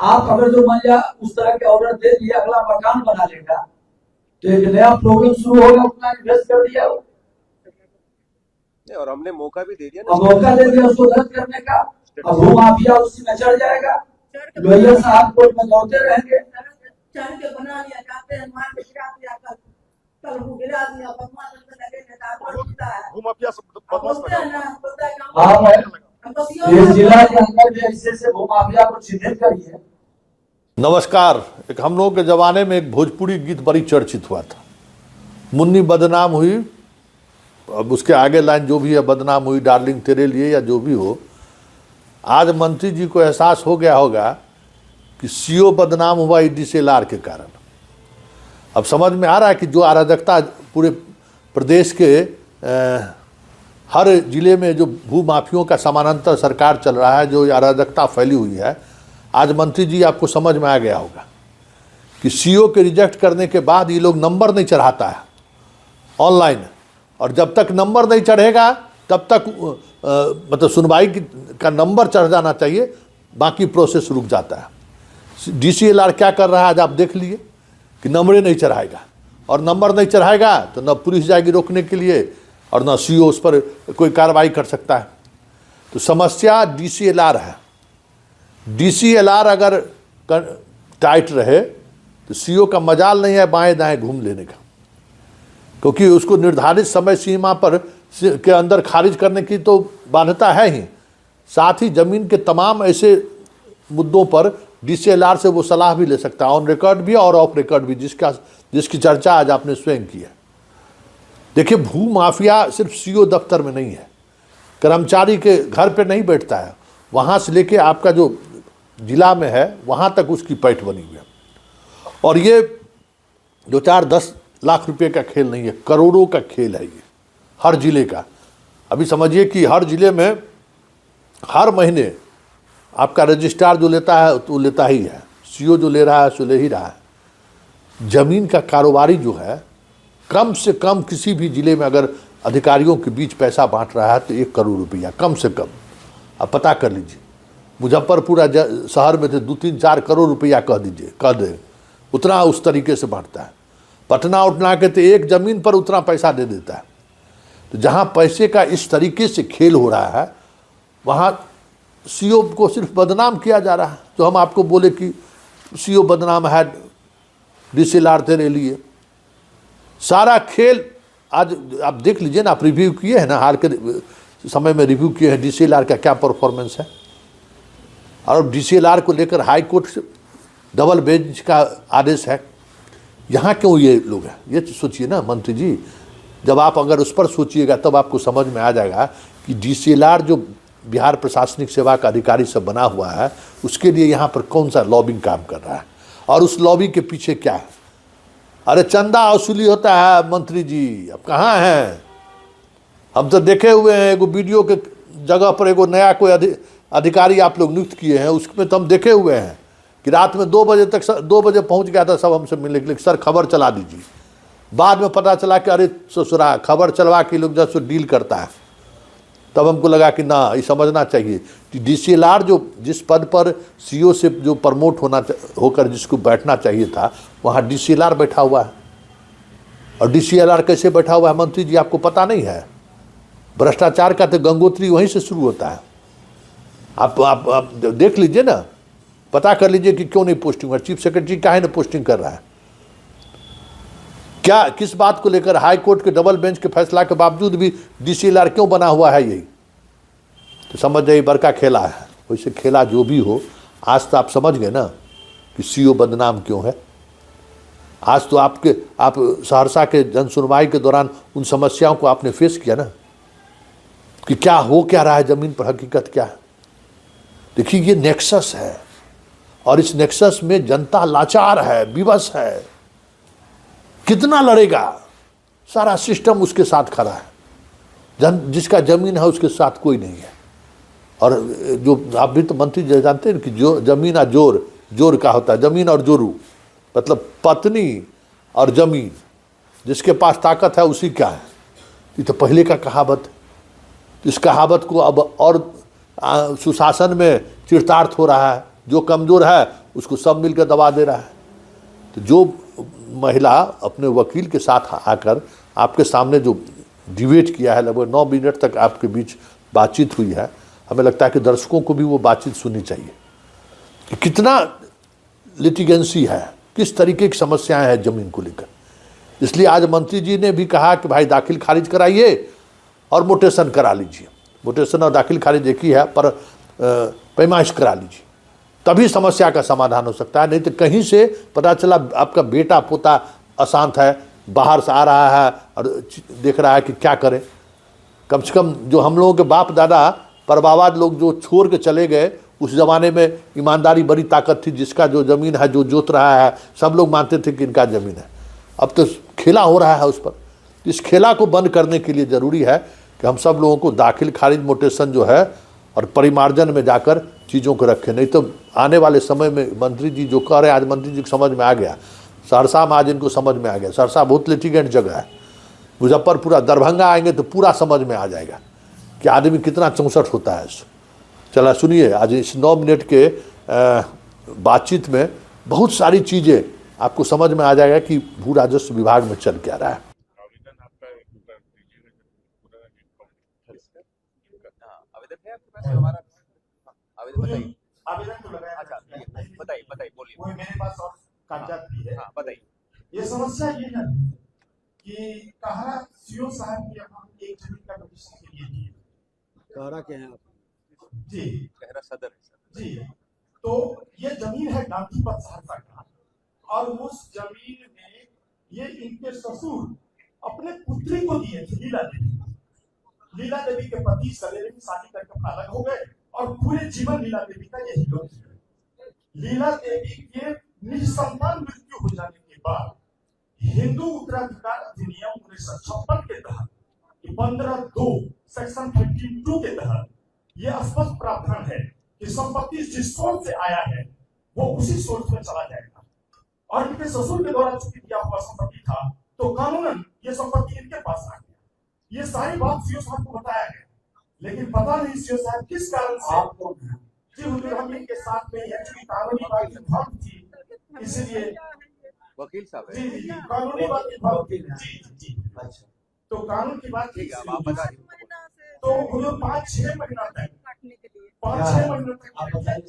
आप अगर जो मान लिया उस तरह के ऑर्डर दे दिया, अगला मकान बना लेगा तो एक नया प्रॉब्लम शुरू होगा, उतना इन्वेस्ट कर दिया और हमने मौका भी दे दिया और मौका दे दिया उसको रद्द करने का। अब भू माफिया उसी में चढ़ जाएगा, लोहिया साहब कोर्ट में दौड़ते रहेंगे। चढ़ के बना लिया, जाते हैं मार के गिरा दिया, कल वो गिरा दिया, बदमाश लगे नेता बोलता है भूमाफिया बदमाश बोलते हैं ना, बोलता है आप इस जिला के अंदर भी ऐसे से भू माफिया को चिन्हित करिए। नमस्कार। एक हम लोगों के ज़माने में एक भोजपुरी गीत बड़ी चर्चित हुआ था, मुन्नी बदनाम हुई। अब उसके आगे लाइन जो भी है, बदनाम हुई डार्लिंग तेरे लिए, या जो भी हो। आज मंत्री जी को एहसास हो गया होगा कि सीओ बदनाम हुआ DCLR के कारण। अब समझ में आ रहा है कि जो अराजकता पूरे प्रदेश के हर जिले में जो भू माफियों का समानांतर सरकार चल रहा है, जो अराजकता फैली हुई है, आज मंत्री जी आपको समझ में आ गया होगा कि सीओ के रिजेक्ट करने के बाद ये लोग नंबर नहीं चढ़ाता है ऑनलाइन, और जब तक नंबर नहीं चढ़ेगा तब तक मतलब सुनवाई का नंबर चढ़ जाना चाहिए, बाकी प्रोसेस रुक जाता है। DCLR क्या कर रहा है आज आप देख लिए कि नंबरें नहीं चढ़ाएगा, और नंबर नहीं चढ़ाएगा तो न पुलिस जाएगी रोकने के लिए और न सीओ उस पर कोई कार्रवाई कर सकता है। तो समस्या DCLR है। DCLR अगर टाइट रहे तो सीओ का मजाल नहीं है बाएं दाएं घूम लेने का, क्योंकि उसको निर्धारित समय सीमा पर के अंदर खारिज करने की तो बाध्यता है ही, साथ ही जमीन के तमाम ऐसे मुद्दों पर DCLR से वो सलाह भी ले सकता है, ऑन रिकॉर्ड भी और ऑफ रिकॉर्ड भी, जिसकी चर्चा आज आपने स्वयं की है। देखिए, भू माफिया सिर्फ सीओ दफ्तर में नहीं है, कर्मचारी के घर पे नहीं बैठता है, वहाँ से लेके आपका जो जिला में है वहाँ तक उसकी पैठ बनी हुई है। और ये 2-4-10 लाख रुपए का खेल नहीं है, करोड़ों का खेल है ये हर जिले का। अभी समझिए कि हर जिले में हर महीने आपका रजिस्ट्रार जो लेता है तो लेता ही है, सीओ जो ले रहा है सो ले ही रहा है। जमीन का कारोबारी जो है, कम से कम किसी भी जिले में अगर अधिकारियों के बीच पैसा बांट रहा है तो 1 करोड़ रुपया कम से कम। आप पता कर लीजिए, मुजफ्फरपुर शहर में थे 2-3-4 करोड़ रुपया कह दे, उतना उस तरीके से बांटता है। पटना उठना के तो एक ज़मीन पर उतना पैसा दे देता है। तो जहाँ पैसे का इस तरीके से खेल हो रहा है, वहाँ सीओ को सिर्फ बदनाम किया जा रहा है। तो हम आपको बोले कि सीओ बदनाम है, DCLR तेरे लिए, सारा खेल आज आप देख लीजिए ना। आप रिव्यू किए हैं ना, हाल के समय में रिव्यू किए हैं DCLR का क्या परफॉर्मेंस है। और DCLR को लेकर हाई कोर्ट से डबल बेंच का आदेश है। यहाँ क्यों ये लोग हैं, ये सोचिए ना मंत्री जी। जब आप अगर उस पर सोचिएगा तब आपको समझ में आ जाएगा कि DCLR जो बिहार प्रशासनिक सेवा का अधिकारी सब बना हुआ है, उसके लिए यहाँ पर कौन सा लॉबिंग काम कर रहा है, और उस लॉबी के पीछे क्या है। अरे चंदा वसूली होता है मंत्री जी, अब कहाँ हैं? हम तो देखे हुए हैं, एगो वीडियो के जगह पर एगो नया कोई अधिकारी आप लोग नियुक्त किए हैं, उसमें तो हम देखे हुए हैं कि रात में 2 बजे तक 2 बजे पहुंच गया था सब हमसे मिलने के लिए, सर खबर चला दीजिए। बाद में पता चला कि अरे ससुरा खबर चलवा के लोग जैसे डील करता है। तब हमको लगा कि ना, ये समझना चाहिए कि DCLR जो जिस पद पर सीओ से जो प्रमोट होकर जिसको बैठना चाहिए था, वहाँ DCLR बैठा हुआ है। और DCLR कैसे बैठा हुआ है मंत्री जी, आपको पता नहीं है? भ्रष्टाचार का तो गंगोत्री वहीं से शुरू होता है। आप देख लीजिए ना, पता कर लीजिए कि क्यों नहीं पोस्टिंग हुआ। चीफ सेक्रेटरी काहे ना पोस्टिंग कर रहा है, क्या किस बात को लेकर? हाई कोर्ट के डबल बेंच के फैसला के बावजूद भी DCLR क्यों बना हुआ है? यही तो समझ जाइए बड़का खेला है। वैसे खेला जो भी हो, आज तो आप समझ गए ना कि सीओ बदनाम क्यों है। आज तो आप सहरसा के जन सुनवाई के दौरान उन समस्याओं को आपने फेस किया ना, कि क्या हो क्या रहा है ज़मीन पर, हकीकत क्या है। देखिए, ये नेक्सस है, और इस नेक्सस में जनता लाचार है, विवश है। कितना लड़ेगा? सारा सिस्टम उसके साथ खड़ा है। जिसका जमीन है उसके साथ कोई नहीं है। और जो आप भी तो मंत्री जी जानते हैं कि जो जमीन और जोर का होता है, जमीन और जोरू, मतलब पत्नी और जमीन, जिसके पास ताकत है उसी का है। ये तो पहले का कहावत है। इस कहावत को अब और सुशासन में चरितार्थ हो रहा है। जो कमज़ोर है उसको सब मिलकर दबा दे रहा है। तो जो महिला अपने वकील के साथ आकर आपके सामने जो डिबेट किया है, लगभग 9 मिनट तक आपके बीच बातचीत हुई है, हमें लगता है कि दर्शकों को भी वो बातचीत सुननी चाहिए कि कितना लिटिगेंसी है, किस तरीके की समस्याएं हैं ज़मीन को लेकर। इसलिए आज मंत्री जी ने भी कहा कि भाई दाखिल खारिज कराइए और मोटेशन करा लीजिए। मोटेशन और दाखिल खारिज एक ही है, पर पैमाइश करा लीजिए, तभी समस्या का समाधान हो सकता है। नहीं तो कहीं से पता चला आपका बेटा पोता अशांत है, बाहर से आ रहा है और देख रहा है कि क्या करें। कम से कम जो हम लोगों के बाप दादा परबावाद लोग जो छोड़ के चले गए, उस ज़माने में ईमानदारी बड़ी ताकत थी। जिसका जो ज़मीन है, जो जोत रहा है, सब लोग मानते थे कि इनका ज़मीन है। अब तो खेला हो रहा है उस पर। इस खेला को बंद करने के लिए ज़रूरी है कि हम सब लोगों को दाखिल खारिज मोटेशन जो है और परिमार्जन में जाकर चीज़ों को रखें। नहीं तो आने वाले समय में मंत्री जी जो कह रहे हैं, आज मंत्री जी को समझ में आ गया, सहरसा में आज इनको समझ में आ गया। सहरसा बहुत लिटिगेंट जगह है। मुजफ्फरपुर दरभंगा आएंगे तो पूरा समझ में आ जाएगा कि आदमी कितना 64 होता है। चला सुनिए, आज इस 9 मिनट के बातचीत में बहुत सारी चीज़ें आपको समझ में आ जाएगा कि भू राजस्व विभाग में चल क्या रहा है। आवेदन है आपके पास? हमारा आवेदन बताइए। आवेदन तो लगाया। अच्छा बताइए बोलिए। वो मेरे पास और कागजात भी है। हाँ बताइए। ये समस्या ये है कि कहा सीओ साहब के यहाँ एक जमीन का पिटीशन के लिए दिए। कहरा के हैं आप? जी कहरा सदर है सर। जी, तो ये जमीन है गांधी पथ सहरसा का, और उस जमीन में ये इनके ससुर अपने पुत्री को दिए थे, लीला देवी। लीला देवी के पति सवेरे में शादी करके अपना अलग हो गए और पूरे जीवन लीला देवी का यही लोग थे। लीला देवी के निसंतान मृत्यु हो जाने के बाद हिंदू उत्तराधिकार अधिनियम 1956 के तहत 15(2) सेक्शन 52 के तहत यह स्पष्ट प्रावधान है कि संपत्ति जिस सोर्स से आया है वो उसी सोर्स में चला जाएगा। और इनके ससुर के द्वारा चूंकि दिया हुआ संपत्ति था, तो कानूनन ये संपत्ति इनके पास आ गया। ये सारी बात सीओ साहब को बताया गया, लेकिन पता नहीं सीओ साहब किस कारण से आपको जी हुजूर हम इनके साथ में है, क्योंकि कानूनी बात विभाग थी, इसलिए वकील साहब है। जी कानूनी बात विभाग जी। अच्छा, तो कानून की बात ठीक है, अब आप बताइए। तो हुजूर 5-6 महीना तक 5-6 महीने तक आप बताइए।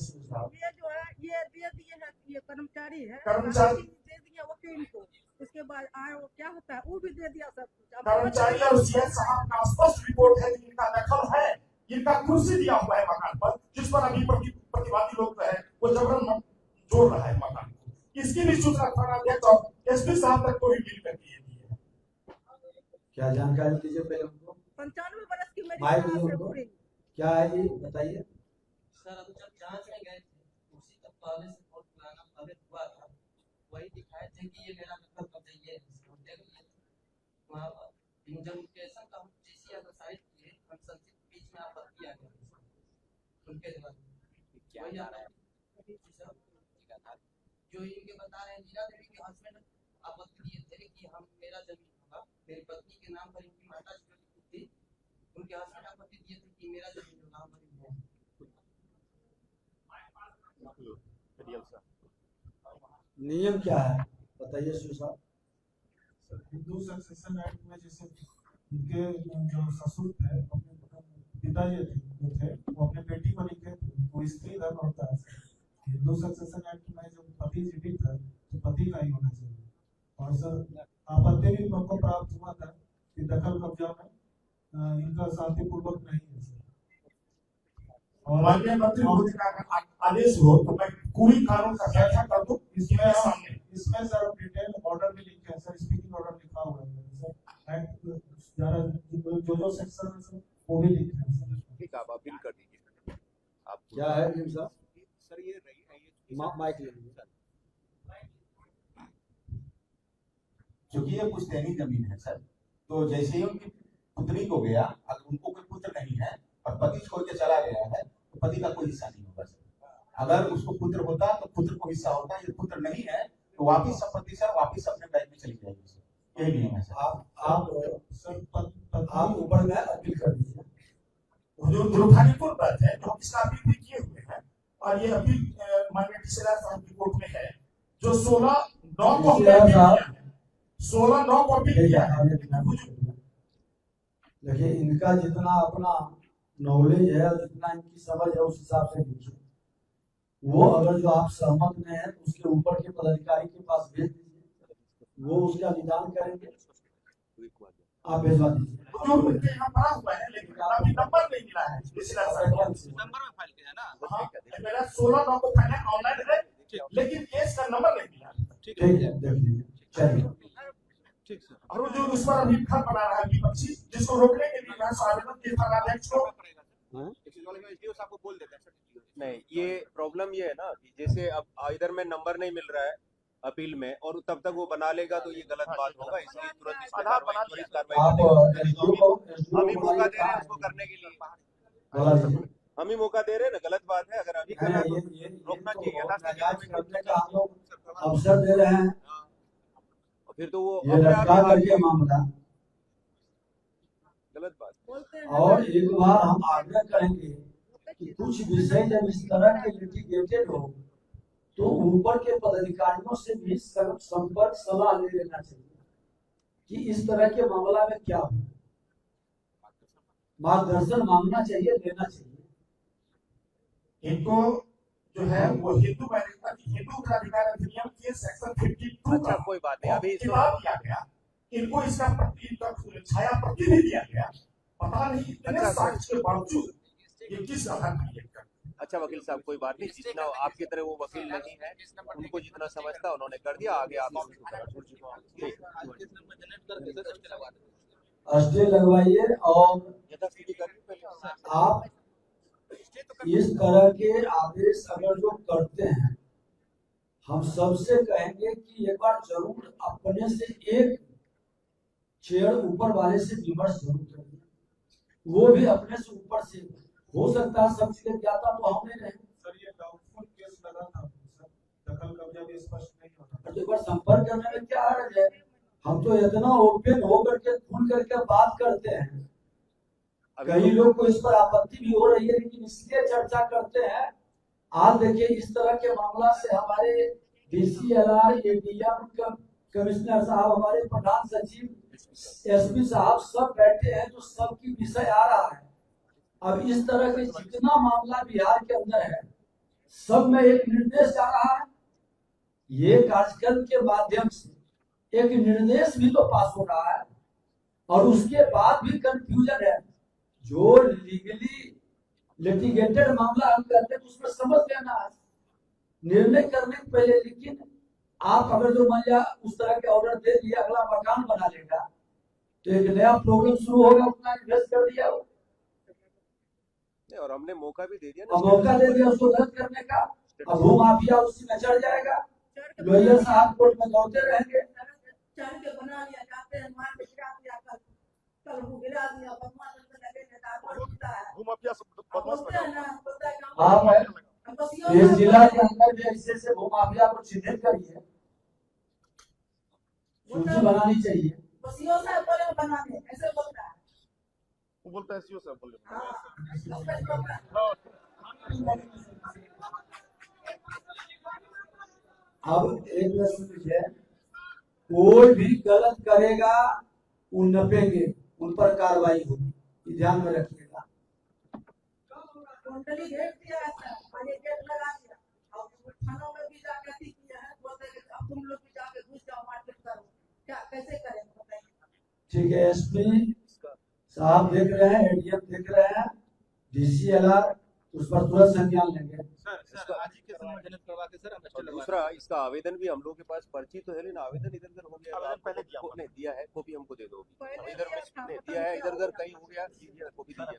ये जो है ये दे दिए है, ये कर्मचारी है, कर्मचारी दे दिया वकील को। उसके बाद आए वो क्या होता है, वो भी दे दिया सब कुछ। अब कर्मचारी और सीएस साहब का स्पष्ट रिपोर्ट है कि इनका दखल है, इनका कुर्सी दिया हुआ है मकान पर, जिस पर अभी प्रतिवादी लोग है वो जबरन जोड़ रहा है मकान को। इसकी भी सूचना थाना अध्यक्ष और एसपी साहब तक को भी मिल करके दी है। क्या जानकारी दीजिए पहले हमको। 95 बरस की मेरी माइक सास दीजिए है उनको। पूरी। क्या है ये बताइए। सर अब जब जांच में गए थे उसी का पहले से बहुत पुराना पहले हुआ था, वही दिखाए थे कि ये मेरा दखल कब्जा ये है। देख लिए वहाँ जब केसन का हम जीसी अगर साइड किए, हम संचित बीच में आपत्ति आ गई उनके द्वारा। क्या जा रहा है जो इनके बता रहे हैं, लीला देवी के हस्बैंड आपत्ति दिए थे कि हम मेरा जमीन होगा, मेरी पत्नी के नाम पर इनकी माता जो लिखी थी, उनके हस्बैंड आपत्ति दिए थे कि मेरा जमीन जो नाम पर है। नियम क्या है बताइए सीओ साहब। हिंदू सक्सेशन एक्ट में जैसे उनके जो ससुर थे, अपने पिताजी जो थे वो अपने बेटी को लिखे थे, वो स्त्री धर्म होता है। हिंदू सक्सेशन एक्ट में जो पति जीवित है तो पति का ही होना चाहिए। और सर आपत्ति भी हमको प्राप्त हुआ था कि दखल कब्जा में इनका शांतिपूर्वक नहीं है सर। और माननीय मंत्री महोदय का आदेश हो तो मैं पूरी कानून का व्याख्या कर दूं इसमें सामने। इसमें सर डिटेल ऑर्डर भी लिखे हैं सर, स्पीकिंग ऑर्डर लिखा हुआ है सर, एक्ट जरा जो सेक्शन है सर वो भी लिखे हैं सर। ठीक है, आप अपील कर दीजिए। आप क्या है नियम साहब? सर ये रही है माइक ले लीजिए। क्योंकि ये पुश्तैनी जमीन है सर, तो जैसे ही उनकी पुत्री को गया, अगर उनको कोई पुत्र नहीं है और पति छोड़ के चला गया है तो पति का कोई हिस्सा नहीं होगा सर। अगर उसको पुत्र होता तो पुत्र को हिस्सा होता, यदि पुत्र नहीं है तो वापिस संपत्ति सर वापिस अपने बैंक में चली जाएगी सर। यही नियम है सर। आप ऊपर गए अपील कर दीजिए। जो दुर्भाग्यपूर्ण बात है, जो हम इसका अपील भी किए हुए हैं और ये अपील माननीय टीसीआर साहब की कोर्ट में है, जो 16/9 को हमने टीसीआर अपील साहब, किया है, 16/9 को अपील किया है। देखिए इनका जितना अपना नॉलेज है और जितना इनकी समझ है उस हिसाब से लिखिए। वो अगर जो आप सहमत में है उसके ऊपर के पदाधिकारी के पास भेज दीजिए, वो उसका निदान करेंगे, आप भिजवा दीजिए। जो उनके यहाँ पड़ा हुआ है, लेकिन अभी नंबर नहीं मिला है टीसीआर साहब को। नंबर में फाइल किया है ना। हाँ, मेरा 16/9 को फाइल ऑनलाइन है, लेकिन केस का नंबर नहीं मिला। ठीक है, देख लीजिए, चलिए। और वो जो उस पर अभी खत बना रहा है विपक्षी, जिसको रोकने के लिए आवेदन के थानाध्यक्ष को एसडीओ साहब को बोल देते हैं। नहीं, ये प्रॉब्लम ये है ना कि जैसे अब इधर में नंबर नहीं मिल रहा है अपील में, और तब तक वो बना लेगा तो ये गलत बात होगा, इसलिए तुरंत इस पर आप एसडीओ को हम ही मौका दे रहे हैं उसको करने के लिए। बोला दीजिए। हम ही मौका दे रहे हैं ना, गलत बात है। अगर अभी करना तो ये रोकना तो चाहिए। नाजायज करने का हम लोग अवसर दे रहे हैं, फिर तो वो ये अपने आप लटका ही करके मामला। गलत बात। बोलते हैं और एक बार हम आग्रह करेंगे कि कुछ विषय जब इस तरह के लिटिगेटेड हो तो ऊपर के पदाधिकारियों से भी संपर्क सलाह ले लेना चाहिए कि इस तरह के मामला में क्या हो, मार्गदर्शन मांगना चाहिए, लेना चाहिए। इनको जो है वो हिंदू उत्तराधिकार अधिनियम के सेक्शन 52 अच्छा, कोई बात नहीं, अभी इसको खिलाफ किया गया। इनको इसका छाया प्रति भी दिया गया। पता नहीं इतने अच्छा, साक्ष्य के बावजूद ये किस आधार पर ये कर। अच्छा वकील साहब, कोई बात नहीं, जितना आपकी तरह वो वकील नहीं है, उनको जितना समझता उन्होंने कर दिया, आगे आप स्टे लगवाइए और आप इस तरह के आदेश अगर जो करते हैं, हम सबसे कहेंगे कि एक बार जरूर अपने से एक चेयर ऊपर वाले से विमर्श जरूर करिए, वो भी अपने से ऊपर से। हो सकता है सब चीजें ज्ञाता तो हम नहीं रहे। सर ये डाउटफुल केस लगा था सर, दखल कब्जा भी स्पष्ट नहीं होता। तो एक बार संपर्क करने में क्या हर्ज है? हम तो इतना ओपन होकर के खुल करके बात करते हैं। कई लोग को इस पर आपत्ति भी हो रही है, लेकिन इसलिए चर्चा करते हैं। आज देखिए इस तरह के मामला से हमारे डीसीएलआर, एडीएम, कमिश्नर साहब, हमारे प्रधान सचिव, एसपी साहब सब बैठे हैं, तो सबकी विषय आ रहा है। अब इस तरह के जितना मामला बिहार के अंदर है, सब में एक निर्देश जा रहा है। ये कार्यक्रम के माध्यम से एक निर्देश भी तो पास हो रहा है, और उसके बाद भी कंफ्यूजन है। जो लीगली लिटिगेटेड मामला हम करते हैं तो उसमें समझ लेना है निर्णय करने के पहले। लेकिन आप अगर जो मान लिया उस तरह के ऑर्डर दे दिया, अगला मकान बना लेगा तो एक नया प्रॉब्लम शुरू होगा, उतना इन्वेस्ट कर दिया हो। और हमने मौका भी दे दिया अब मौका दे दिया उसको रद्द करने का, अब वो माफिया उसी में चढ़ जाएगा। लॉयर साहब कोर्ट में दौड़ते रहेंगे। चढ़ के बना लिया, जाते हैं मार के गिरा दिया, कल वो गिरा दिया, बदमाश से लगे नेता होता है। भूमाफिया सब बदमाश बोलते हैं ना, बोलता है कि आप इस जिला के अंदर भी ऐसे से वो माफिया को चिन्हित करिए, सूची बनानी चाहिए। बसियों से बोले बनाने, ऐसे बोलता है। वो बोलता है सीओ साहब बोले। हाँ, अब एक लीजिए, कोई भी गलत करेगा उन नपेंगे, उन पर कार्रवाई होगी, ध्यान में रखिएगा। कुंडली घेर दिया है सर, और ये गेट लगा दिया, और थानों में भी जाके किया है, बोलते हैं कि अब तुम लोग भी जाके घुस जाओ, मारपीट करो, क्या कैसे करें बताइए। ठीक है, एसपी साहब देख रहे हैं, एडीएम देख रहे हैं, डीसीएलआर उस पर तुरंत संज्ञान लेंगे। दूसरा इसका आवेदन भी हम लोग के पास, पर्ची तो है लेकिन आवेदन इधर उधर हो गया। आवेदन पहले दिया नहीं दिया है, कॉपी हमको दे दो। पहले इधर दिया था, नहीं दिया है, इधर उधर कहीं हो गया, कॉपी दीजिए।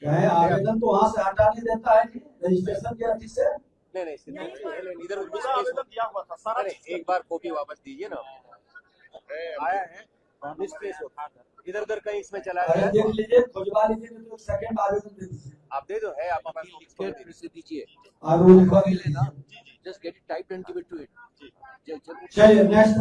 क्या है, आवेदन तो वहां से हटा नहीं देता है जी, रजिस्ट्रेशन के अधिक से। नहीं नहीं इधर आवेदन दिया हुआ था सारा। एक बार कॉपी वापस दीजिए ना, आया है मिसप्लेस होता, इधर उधर कहीं इसमें चला अरे गया। देख लीजिए, खुजवा लीजिए, तो सेकंड आवेदन दे दीजिए। आप दे दो, है आपके पास दीजिए। और वो लिखवा के लेना, just get it typed and give it to it. चलिए नेक्स्ट।